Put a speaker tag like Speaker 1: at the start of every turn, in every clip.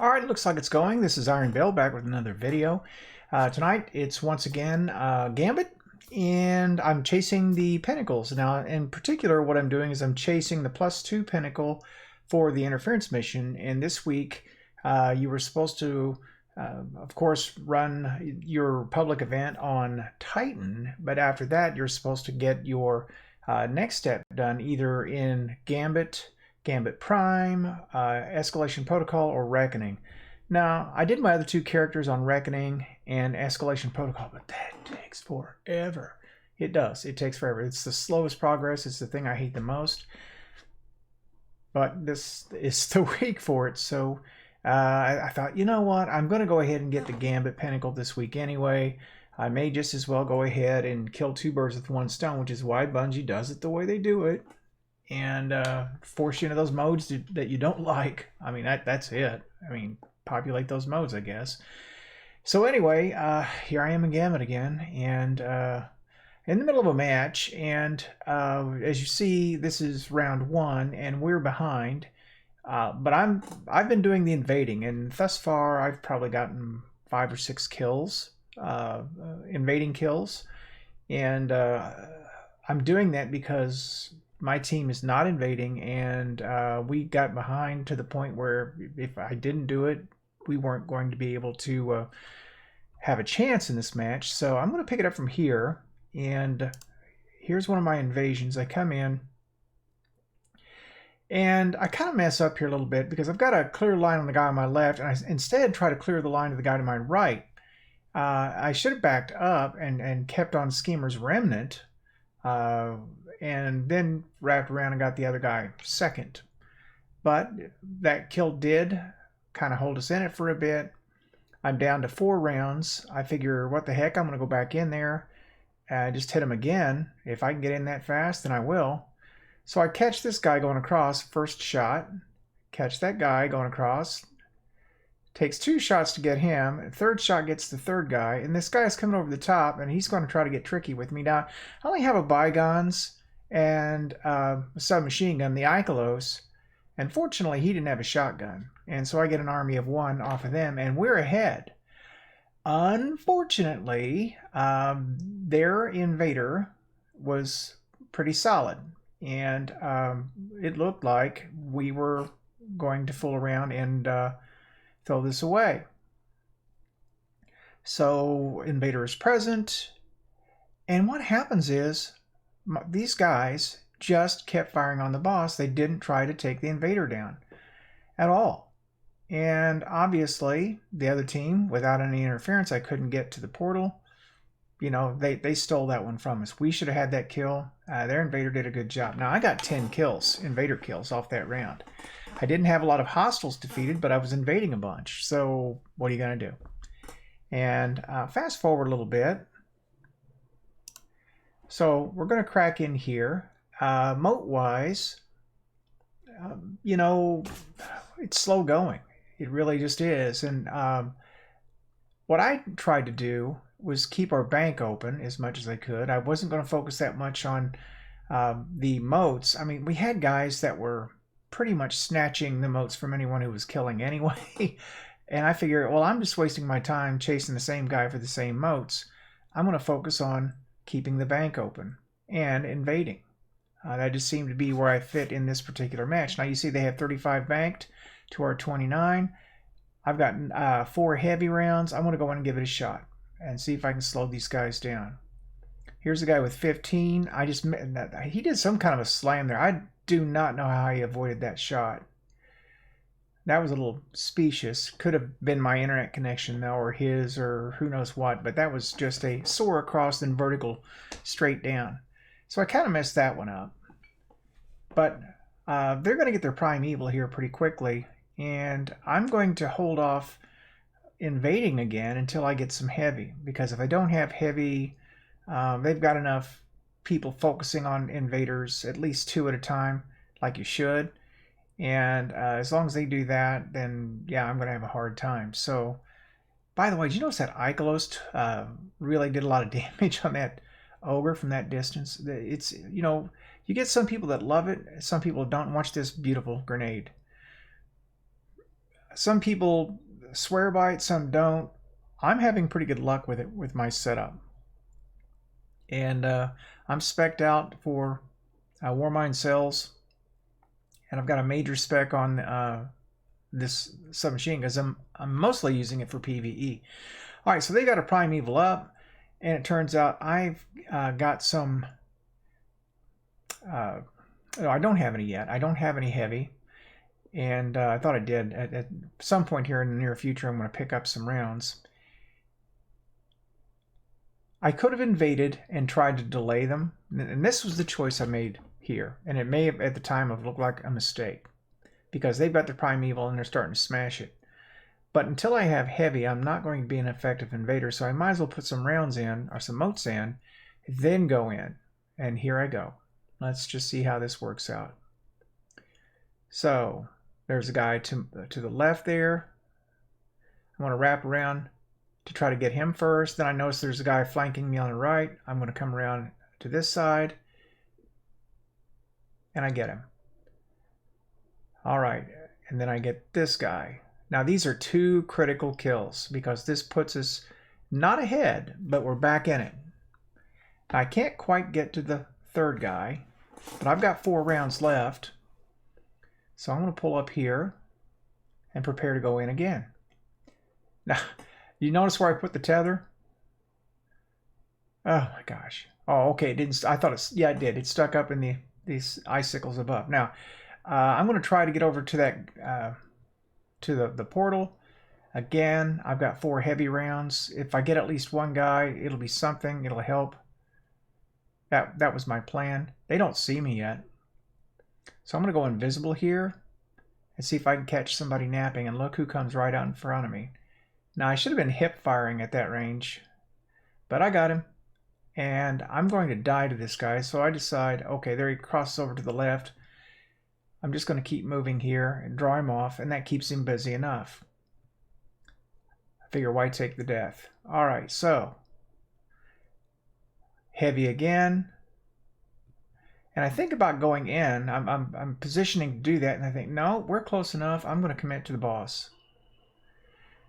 Speaker 1: Alright, looks like it's going. This is Iron Bill back with another video. Tonight it's once again Gambit, and I'm chasing the pinnacles. Now, in particular, what I'm doing is I'm chasing the +2 pinnacle for the interference mission, and this week you were supposed to, of course, run your public event on Titan, but after that you're supposed to get your next step done either in Gambit Prime, Escalation Protocol, or Reckoning. Now, I did my other two characters on Reckoning and Escalation Protocol, but that takes forever. It does. It takes forever. It's the slowest progress. It's the thing I hate the most. But this is the week for it, so I thought, you know what? I'm going to go ahead and get the Gambit Pinnacle this week anyway. I may just as well go ahead and kill two birds with one stone, which is why Bungie does it the way they do it. And force you into those modes that you don't like. I mean, that's it. I mean, populate those modes, I guess. So anyway, here I am in Gambit again, and in the middle of a match, and as you see, this is round 1, and we're behind. But I've been doing the invading, and thus far I've probably gotten 5 or 6 kills, invading kills, and I'm doing that because my team is not invading, and we got behind to the point where if I didn't do it, we weren't going to be able to have a chance in this match. So I'm going to pick it up from here, and here's one of my invasions. I come in, and I kind of mess up here a little bit because I've got a clear line on the guy on my left, and I instead try to clear the line of the guy to my right. I should have backed up and kept on Schemer's Remnant, and then wrapped around and got the other guy second. But that kill did kind of hold us in it for a bit. I'm down to 4 rounds. I figure, what the heck, I'm going to go back in there and just hit him again. If I can get in that fast, then I will. So I catch this guy going across, first shot. Catch that guy going across. Takes 2 shots to get him. Third shot gets the third guy. And this guy's coming over the top, and he's going to try to get tricky with me. Now, I only have a Bygones and a submachine gun, the Ikelos. And fortunately, he didn't have a shotgun. And so I get an army of 1 off of them, and we're ahead. Unfortunately, their invader was pretty solid. And it looked like we were going to fool around and throw this away. So invader is present, and what happens is these guys just kept firing on the boss. They didn't try to take the invader down at all. And obviously the other team, without any interference, I couldn't get to the portal. You know, they stole that one from us. We should have had that kill. Their invader did a good job. Now I got 10 kills, invader kills off that round. I didn't have a lot of hostiles defeated, but I was invading a bunch. So what are you going to do? And fast forward a little bit. So we're going to crack in here. Moat-wise, you know, it's slow going. It really just is. And what I tried to do was keep our bank open as much as I could. I wasn't going to focus that much on the moats. I mean, we had guys that were pretty much snatching the moats from anyone who was killing anyway. And I figure, well, I'm just wasting my time chasing the same guy for the same moats. I'm going to focus on keeping the bank open and invading. That just seemed to be where I fit in this particular match. Now you see they have 35 banked to our 29. I've got 4 heavy rounds. I'm going to go in and give it a shot and see if I can slow these guys down. Here's a guy with 15. He did some kind of a slam there. I do not know how he avoided that shot. That was a little specious. Could have been my internet connection though, or his, or who knows what, but that was just a soar across and vertical straight down. So I kind of messed that one up. But they're going to get their primeval here pretty quickly, and I'm going to hold off invading again until I get some heavy, because if I don't have heavy, they've got enough people focusing on invaders, at least 2 at a time, like you should. And as long as they do that, then yeah, I'm going to have a hard time. So, by the way, did you notice that Ikelos really did a lot of damage on that ogre from that distance? It's, you know, you get some people that love it, some people don't. Watch this beautiful grenade. some people swear by it, some don't. I'm having pretty good luck with it with my setup. And I'm spec'd out for Warmind cells, and I've got a major spec on this submachine because I'm mostly using it for PvE. All right, so they got a primeval up, and it turns out I've got some. No, I don't have any yet. I don't have any heavy, and I thought I did. At some point here in the near future, I'm going to pick up some rounds. I could have invaded and tried to delay them, and this was the choice I made here, and it may have at the time have looked like a mistake because they've got their primeval and they're starting to smash it. But until I have heavy, I'm not going to be an effective invader, so I might as well put some rounds in or some motes in, then go in. And here I go. Let's just see how this works out. So there's a guy to the left there. I want to wrap around to try to get him first. Then I notice there's a guy flanking me on the right. I'm going to come around to this side, and I get him. All right, and then I get this guy. Now these are 2 critical kills because this puts us not ahead, but we're back in it. I can't quite get to the 3rd guy, but I've got 4 rounds left. So I'm going to pull up here and prepare to go in again. Now, you notice where I put the tether? Oh my gosh. Oh, okay. It didn't. I thought it's, yeah, it did. It stuck up in these icicles above. Now, I'm going to try to get over to that, to the portal. Again, I've got 4 heavy rounds. If I get at least 1 guy, it'll be something. It'll help. That was my plan. They don't see me yet. So I'm going to go invisible here and see if I can catch somebody napping. And look who comes right out in front of me. Now, I should have been hip firing at that range, but I got him. And I'm going to die to this guy. So I decide, okay, there he crosses over to the left. I'm just going to keep moving here and draw him off, and that keeps him busy enough. I figure why take the death. All right, so heavy again. And I think about going in. I'm positioning to do that, and I think, no, we're close enough. I'm going to commit to the boss.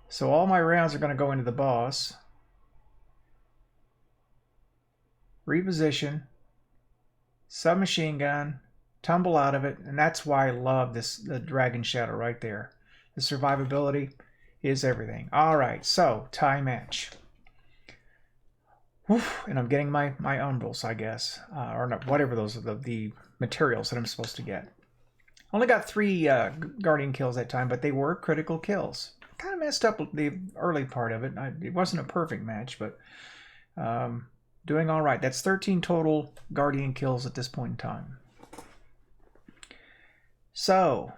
Speaker 1: So all my rounds are going to go into the boss. Reposition. Submachine gun. Tumble out of it, and that's why I love the Dragon Shadow right there. The survivability is everything. All right, so tie match. Oof, and I'm getting my umbrals, I guess, or not, whatever those are the materials that I'm supposed to get. Only got 3 Guardian kills that time, but they were critical kills. Kind of messed up the early part of it. It wasn't a perfect match, but doing all right. That's 13 total Guardian kills at this point in time. So,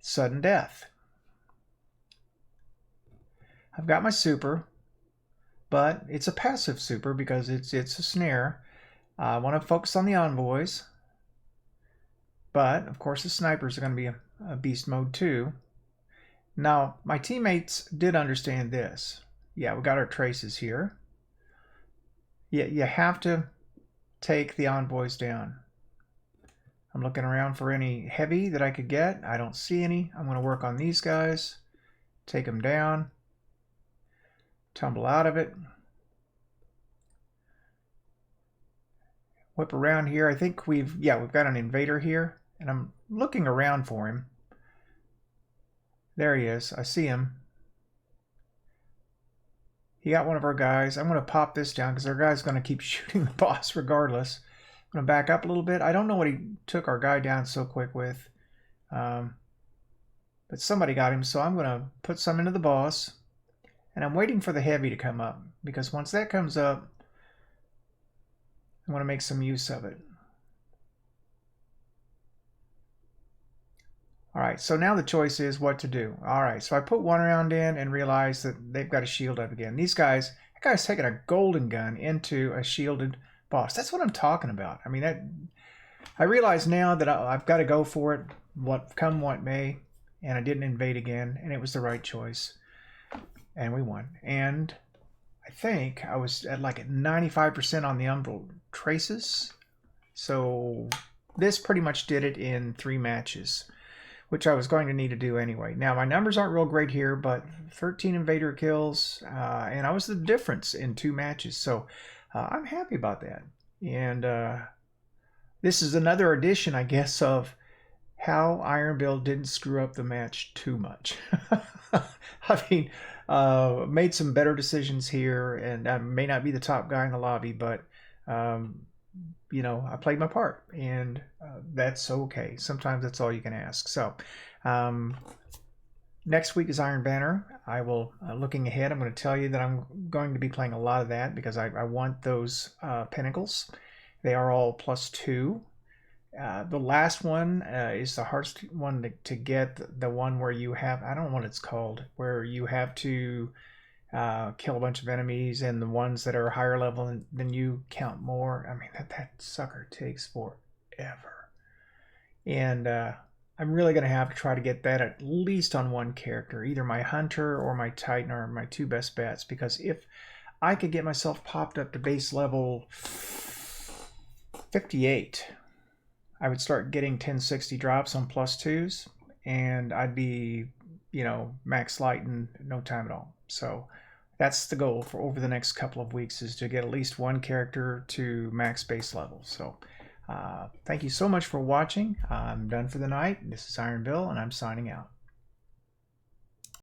Speaker 1: sudden death. I've got my super, but it's a passive super because it's a snare. I want to focus on the envoys, but of course the snipers are going to be a beast mode too. Now, my teammates did understand this. Yeah, we got our traces here. Yeah, you have to take the envoys down. I'm looking around for any heavy that I could get. I don't see any. I'm going to work on these guys. Take them down. Tumble out of it. Whip around here. I think we've got an invader here. And I'm looking around for him. There he is. I see him. He got one of our guys. I'm going to pop this down because our guy's going to keep shooting the boss regardless. I'm going to back up a little bit. I don't know what he took our guy down so quick with. But somebody got him, so I'm going to put some into the boss. And I'm waiting for the heavy to come up, because once that comes up, I want to make some use of it. All right, so now the choice is what to do. All right, so I put 1 round in and realize that they've got a shield up again. That guy's taking a golden gun into a shielded boss. That's what I'm talking about. I mean, I realize now that I've got to go for it, come what may, and I didn't invade again, and it was the right choice. And we won. And I think I was at like 95% on the umbral traces. So this pretty much did it in 3 matches. which I was going to need to do anyway. Now, my numbers aren't real great here, but 13 invader kills, and I was the difference in 2 matches, so I'm happy about that. And this is another edition, I guess, of how Iron Bill didn't screw up the match too much. I mean, made some better decisions here, and I may not be the top guy in the lobby, but you know, I played my part, and that's okay. Sometimes that's all you can ask. So next week is Iron Banner. I will, looking ahead, I'm going to tell you that I'm going to be playing a lot of that because I want those pinnacles. They are all +2. The last one is the hardest one to get, the one where you have, I don't know what it's called, where you have to kill a bunch of enemies, and the ones that are higher level than you count more. I mean, that sucker takes forever. And I'm really going to have to try to get that at least on one character, either my Hunter or my Titan are my 2 best bets, because if I could get myself popped up to base level 58, I would start getting 1060 drops on +2s, and I'd be, you know, max light in no time at all. So that's the goal for over the next couple of weeks, is to get at least one character to max base level. So thank you so much for watching. I'm done for the night. This is Iron Bill, and I'm signing out.